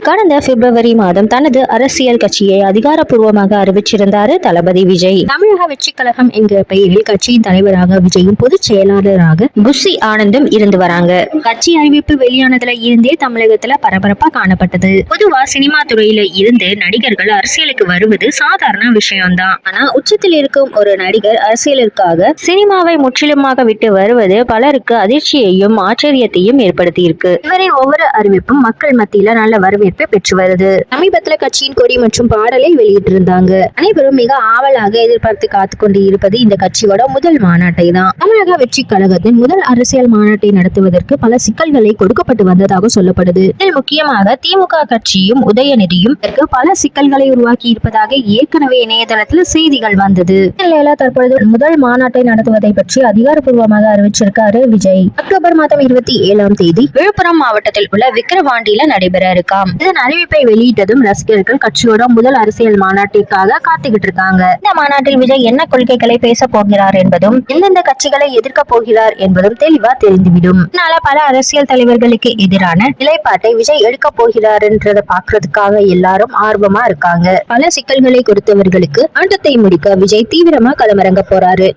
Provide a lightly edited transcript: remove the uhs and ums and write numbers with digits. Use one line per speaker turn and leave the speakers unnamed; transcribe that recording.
கடந்த பிப்ரவரி மாதம் தனது அரசியல் கட்சியை அதிகாரப்பூர்வமாக அறிவிச்சிருந்தாரு தளபதி விஜய். தமிழக வெற்றி கழகம் என்கிற பெயரில் கட்சியின் தலைவராக விஜயும் பொதுச் செயலாளராக புஷி ஆனந்தும் இருந்து வராங்க. கட்சி அறிவிப்பு வெளியானதுல இருந்தே தமிழகத்துல பரபரப்பா காணப்பட்டது. பொதுவா சினிமா துறையில இருந்து நடிகர்கள் அரசியலுக்கு வருவது சாதாரண விஷயம்தான். ஆனா உச்சத்தில் இருக்கும் ஒரு நடிகர் அரசியலுக்காக சினிமாவை முற்றிலுமாக விட்டு வருவது பலருக்கு அதிர்ச்சியையும் ஆச்சரியத்தையும் ஏற்படுத்தி இருக்கு. இவரின் ஒவ்வொரு அறிவிப்பும் மக்கள் மத்தியில நல்ல வரவேற்பு பெற்று வருது. சமீபத்துல கட்சியின் கொடி மற்றும் பாடலை வெளியிட்டிருந்தாங்க. அனைவரும் மிக ஆவலாக எதிர்பார்த்து காத்து கொண்டு இருப்பது இந்த கட்சியோட முதல் மாநாட்டை தான். தமிழக வெற்றி கழகத்தின் முதல் அரசியல் மாநாட்டை நடத்துவதற்கு பல சிக்கல்களை கொடுக்கப்பட்டு வந்ததாக சொல்லப்படுது. இதில் முக்கியமாக திமுக கட்சியும் உதயநிதியும் பல சிக்கல்களை உருவாக்கி இருப்பதாக ஏற்கனவே இணையதளத்தில் செய்திகள் வந்தது. இந்நிலையில தற்பொழுது முதல் மாநாட்டை நடத்துவதை பற்றி அதிகாரப்பூர்வமாக அறிவிச்சிருக்காரு விஜய். அக்டோபர் மாதம் 27ஆம் தேதி விழுப்புரம் மாவட்டத்தில் உள்ள விக்கிரவாண்டியில நடைபெற இருக்காம். இதன் அறிவிப்பை வெளியிட்டதும் ரசிகர்கள் கட்சியோட முதல் அரசியல் மாநாட்டிற்காக காத்துக்கிட்டு இருக்காங்க. இந்த மாநாட்டில் விஜய் என்ன கொள்கைகளை பேச போகிறார் என்பதும் எந்தெந்த கட்சிகளை எதிர்க்க போகிறார் என்பதும் தெளிவா தெரிந்துவிடும். இதனால பல அரசியல் தலைவர்களுக்கு எதிரான நிலைப்பாட்டை விஜய் எடுக்க போகிறார் என்றதை பாக்குறதுக்காக எல்லாரும் ஆர்வமா இருக்காங்க. பல சிக்கல்களை கொடுத்தவர்களுக்கு ஆட்டத்தை முடிக்க விஜய் தீவிரமா களமிறங்க போறாரு.